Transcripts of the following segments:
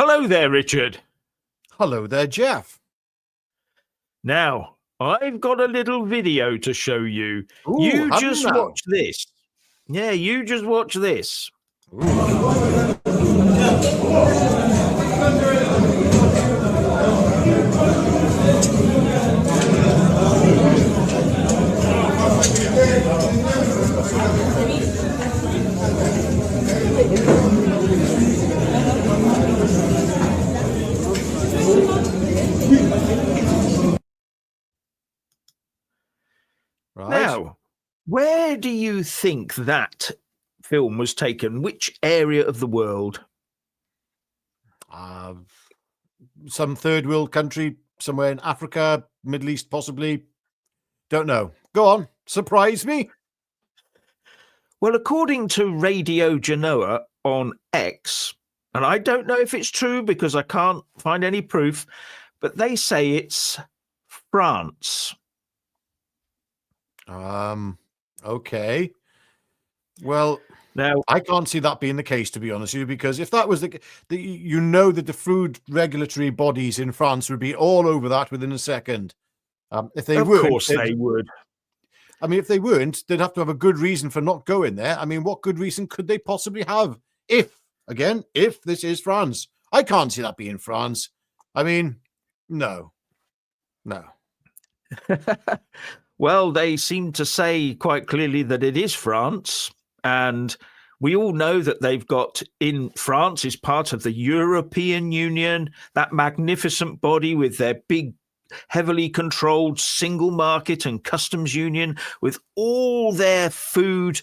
Hello there, Richard. Hello there, Jeff. Now, I've got a little video to show you. Ooh, You have you just now? watch this. Yeah, you just watch this. Right. Now, where do you think that film was taken? Which area of the world? Some third world country, somewhere in Africa, Middle East, possibly. Don't know. Go on. Surprise me. Well, according to Radio Genoa on X, and I don't know if it's true because I can't find any proof, but they say it's France. Okay. Well, Now, I can't see that being the case, to be honest with you, because if that was that the food regulatory bodies in France would be all over that within a second. If they weren't, of course they would. I mean, if they weren't, they'd have to have a good reason for not going there. I mean, what good reason could they possibly have? If this is France, I can't see that being France. I mean, no. Well, they seem to say quite clearly that it is France. And we all know that they've got in France is part of the European Union, that magnificent body with their big, heavily controlled single market and customs union, with all their food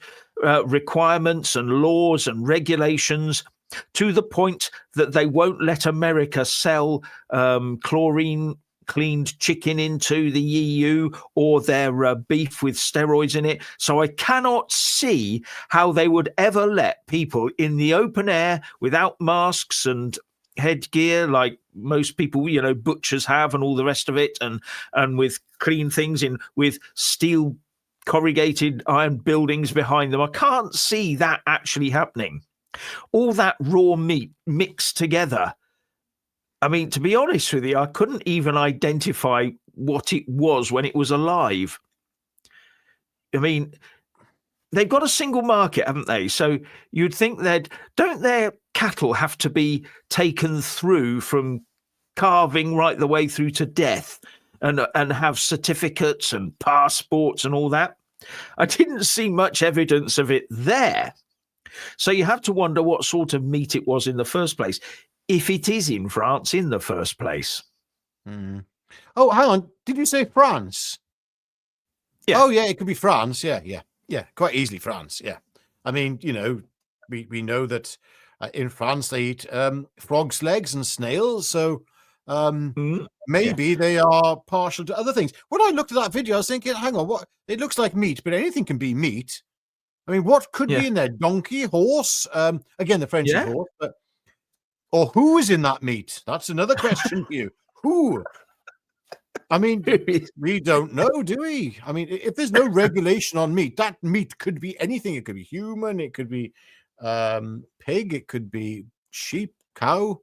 requirements and laws and regulations, to the point that they won't let America sell chlorine cleaned chicken into the EU or their beef with steroids in it. So I cannot see how they would ever let people in the open air without masks and headgear like most people, butchers have and all the rest of it, and with clean things in with steel corrugated iron buildings behind them. I can't see that actually happening. All that raw meat mixed together. I mean, to be honest with you, I couldn't even identify what it was when it was alive. I mean, they've got a single market, haven't they? So you'd think don't their cattle have to be taken through from calving right the way through to death and have certificates and passports and all that? I didn't see much evidence of it there. So you have to wonder what sort of meat it was in the first place, if it is in France in the first place. Oh, hang on. Did you say France? Yeah. Oh, yeah, it could be France. Yeah. Quite easily France. Yeah. I mean, we know that in France they eat frogs' legs and snails. So maybe they are partial to other things. When I looked at that video, I was thinking, hang on, what? It looks like meat, but anything can be meat. I mean, what could be in there? Donkey, horse? Again, the French is horse, but or who is in that meat? That's another question for you. Who? I mean, we don't know, do we? I mean, if there's no regulation on meat, that meat could be anything. It could be human. It could be pig. It could be sheep, cow.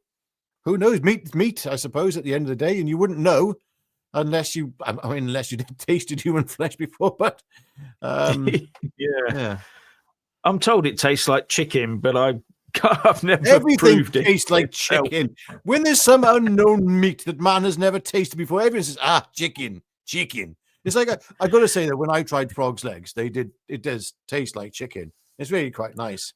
Who knows? Meat, I suppose, at the end of the day, and you wouldn't know unless you tasted human flesh before. But yeah. I'm told it tastes like chicken, but I've never everything proved it. tastes like chicken. When there's some unknown meat that man has never tasted before, everyone says, chicken. It's like, I got to say that when I tried frog's legs, it does taste like chicken. It's really quite nice.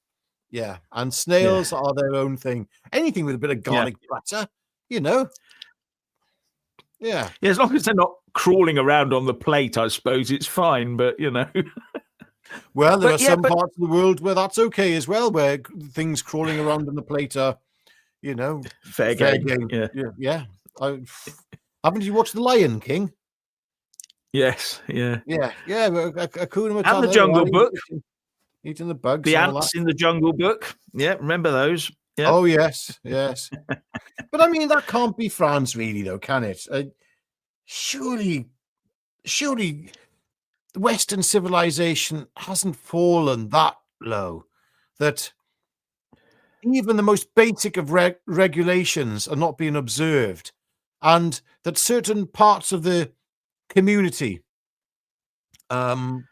Yeah. And snails are their own thing. Anything with a bit of garlic butter, Yeah. Yeah, as long as they're not crawling around on the plate, I suppose it's fine, but Well, there are some parts of the world where that's okay as well, where things crawling around on the plate are, fair game. Yeah. Haven't you watched The Lion King? Yes, yeah. Hakuna Matata, and the Jungle Book. Eating the bugs. The ants in the Jungle Book. Yeah, remember those? Yeah. Oh, yes. But I mean, that can't be France, really, though, can it? Surely Western civilization hasn't fallen that low that even the most basic of regulations are not being observed, and that certain parts of the community and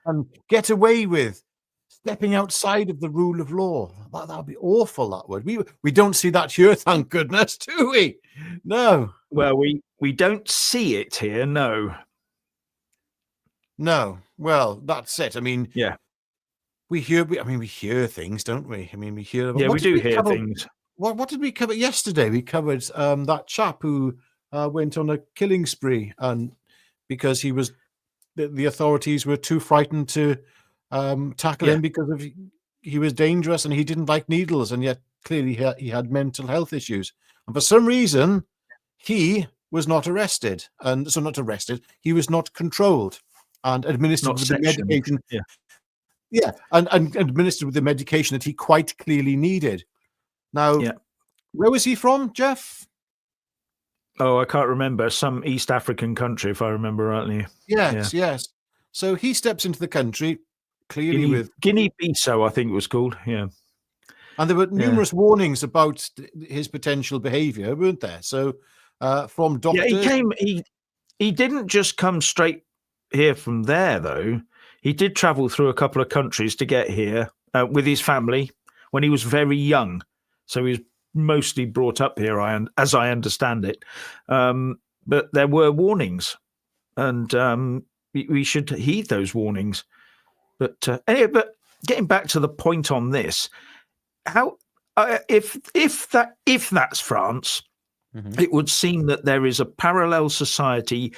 get away with stepping outside of the rule of law. That would be awful, that would. We don't see that here, thank goodness, do we? No. Well, we don't see it here, no. No. Well, that's it. I mean, Yeah. we hear things, don't we? I mean, we hear about Yeah, we what did do hear cover? things. What did we cover yesterday? We covered that chap who went on a killing spree, and because the authorities were too frightened to tackle Yeah. him because he was dangerous and he didn't like needles, and yet clearly he had mental health issues. And for some reason, he was not arrested, and so not arrested. He was not controlled and administered Not with the sectioned. medication. Yeah. Yeah, and administered with the medication that he quite clearly needed. Now, Yeah. where was he from, Jeff? Oh, I can't remember. Some East African country, if I remember rightly. Yes, yes. So he steps into the country, clearly with Guinea-Bissau, I think it was called. Yeah. and there were numerous warnings about his potential behaviour, weren't there? So from doctors, Yeah, he didn't just come straight here from there, though. He did travel through a couple of countries to get here with his family when he was very young. So he was mostly brought up here, as I understand it. But there were warnings, and we should heed those warnings. But anyway, but getting back to the point on this, how if that's France, it would seem that there is a parallel society,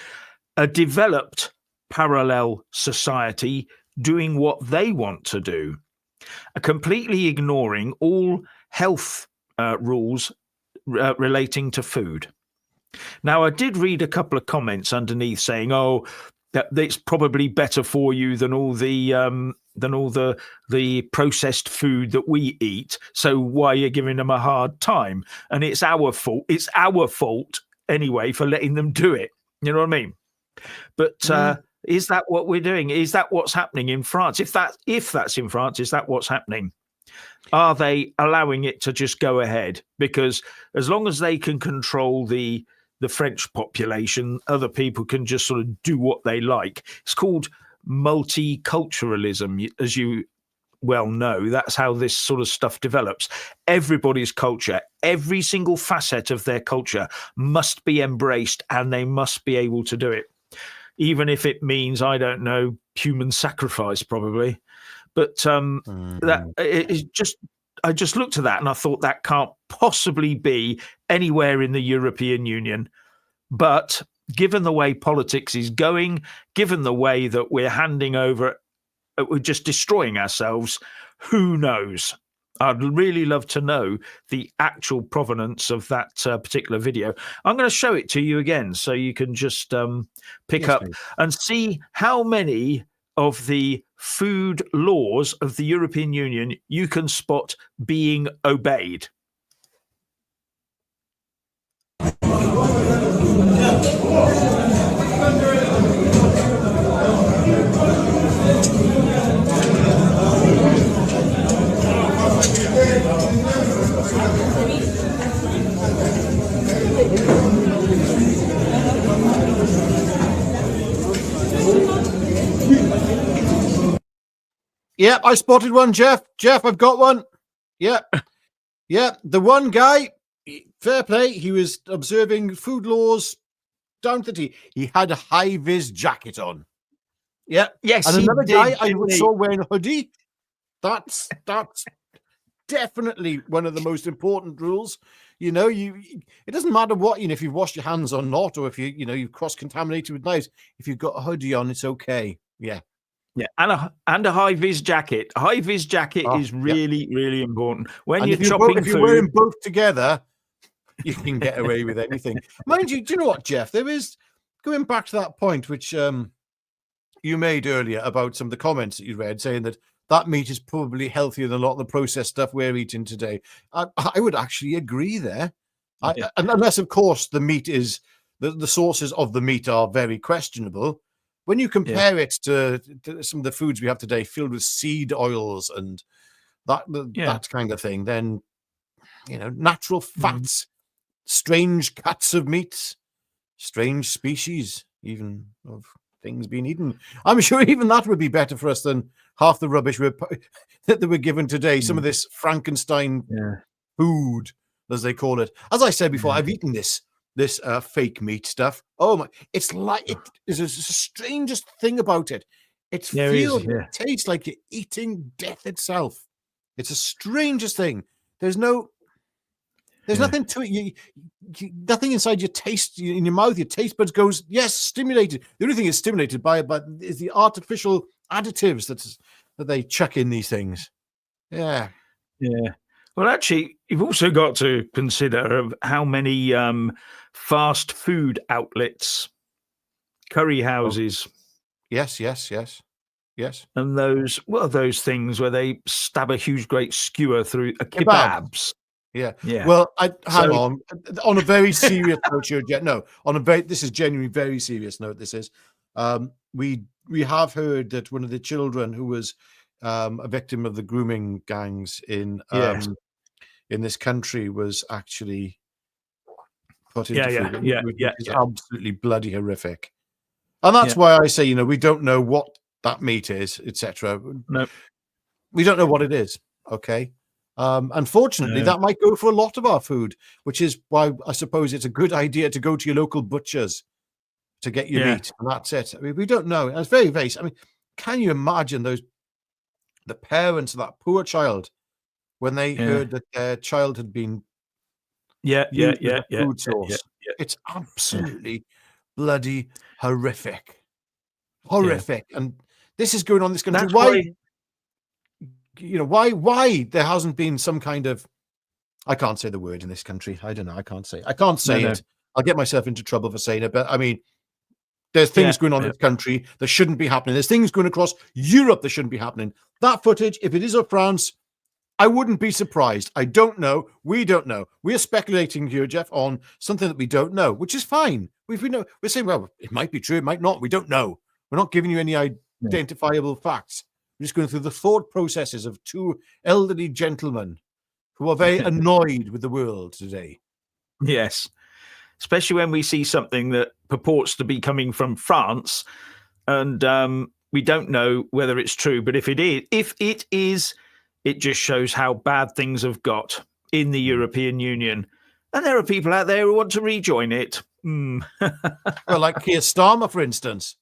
a developed parallel society doing what they want to do, completely ignoring all health rules relating to food. Now, I did read a couple of comments underneath saying, "Oh, that it's probably better for you than all the processed food that we eat. So why are you giving them a hard time? And it's our fault. It's our fault anyway for letting them do it." You know what I mean? But is that what we're doing? Is that what's happening in France? If that's in France, is that what's happening? Are they allowing it to just go ahead? Because as long as they can control the French population, other people can just sort of do what they like. It's called multiculturalism, as you well know. That's how this sort of stuff develops. Everybody's culture, every single facet of their culture must be embraced, and they must be able to do it, even if it means, I don't know, human sacrifice, probably. But that is just, I just looked at that and I thought that can't possibly be anywhere in the European Union. But given the way politics is going, given the way that we're handing over, we're just destroying ourselves, who knows? I'd really love to know the actual provenance of that particular video. I'm going to show it to you again so you can just pick up and see how many of the food laws of the European Union you can spot being obeyed. Yeah, I spotted one, Jeff. Jeff, I've got one. Yeah. Yeah, the one guy, fair play, he was observing food laws down to the T. He had a high-vis jacket on. Yeah. Yes, and another he guy did, I didn't he? saw wearing a hoodie. That's definitely one of the most important rules. You know, it doesn't matter what, if you've washed your hands or not, or if you've cross-contaminated with knives. If you've got a hoodie on, it's okay. Yeah. Yeah, and a high vis jacket. A high vis jacket is really, really important when And you're if chopping if you're food. wearing both together, you can get away with anything. Mind you, do you know what, Jeff? There is, going back to that point which you made earlier about some of the comments that you read, saying that meat is probably healthier than a lot of the processed stuff we're eating today. I would actually agree there. Unless, of course, the meat is the sources of the meat are very questionable. When you compare it to some of the foods we have today, filled with seed oils and that kind of thing, then natural fats, strange cuts of meats, strange species, even of things being eaten. I'm sure even that would be better for us than half the rubbish that we're given today. Some of this Frankenstein food, as they call it. As I said before, I've eaten this fake meat stuff. Oh my! It's like it is the strangest thing about it. It tastes like you're eating death itself. It's the strangest thing. There's nothing to it. Nothing inside your taste, in your mouth. Your taste buds goes, yes, stimulated. The only thing it's stimulated by is the artificial additives that they chuck in these things. Yeah. Yeah. Well, actually, you've also got to consider of how many fast food outlets, curry houses. Yes. And those things where they stab a huge great skewer through kebabs. Yeah. Well, hang on a very serious note here. No, this is genuinely very serious note. This is, we have heard that one of the children who was a victim of the grooming gangs in this country was actually put into food, which is absolutely bloody horrific. And that's why I say, we don't know what that meat is, etc. No, we don't know what it is. Okay. Unfortunately, that might go for a lot of our food, which is why I suppose it's a good idea to go to your local butchers to get your meat, and that's it. I mean, we don't know. And it's very, very. I mean, can you imagine the parents of that poor child when they heard that their child had been used as a food source? It's absolutely bloody horrific, and this is going on in this country. Why there hasn't been some kind of, I can't say the word in this country. I don't know. I can't say it. I'll get myself into trouble for saying it. But I mean, there's things going on in this country that shouldn't be happening. There's things going across Europe that shouldn't be happening. That footage, if it is of France, I wouldn't be surprised. I don't know. We don't know. We are speculating here, Jeff, on something that we don't know, which is fine. We're saying, well, it might be true. It might not. We don't know. We're not giving you any identifiable facts. We're just going through the thought processes of two elderly gentlemen who are very annoyed with the world today. Yes, especially when we see something that purports to be coming from France, and we don't know whether it's true. But if it is, it just shows how bad things have got in the European Union, and there are people out there who want to rejoin it. Well, like Keir Starmer, for instance.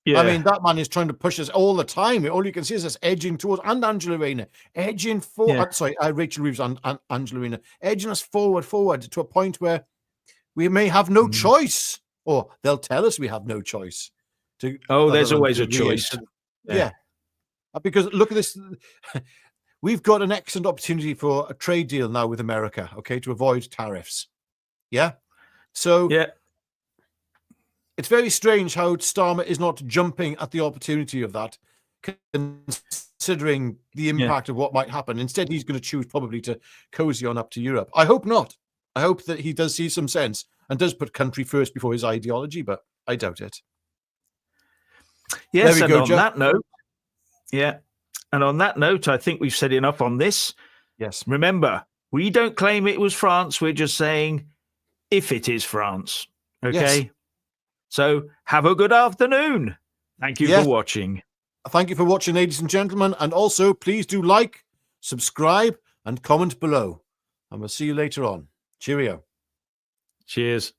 I mean, that man is trying to push us all the time. All you can see is us edging towards, and Angela Rayner, edging forward. Rachel Reeves and Angela Rayner, edging us forward to a point where we may have no choice, or they'll tell us we have no choice. There's always a choice. Yeah. Because look at this. We've got an excellent opportunity for a trade deal now with America, okay, to avoid tariffs. Yeah. So it's very strange how Starmer is not jumping at the opportunity of that, considering the impact of what might happen. Instead, he's going to choose probably to cozy on up to Europe. I hope not. I hope that he does see some sense and does put country first before his ideology, but I doubt it. Yes, and on that note, and on that note, I think we've said enough on this. Yes. Remember, we don't claim it was France. We're just saying if it is France. Okay? Yes. So have a good afternoon. Thank you for watching. Thank you for watching, ladies and gentlemen. And also, please do like, subscribe, and comment below. And we'll see you later on. Cheerio. Cheers.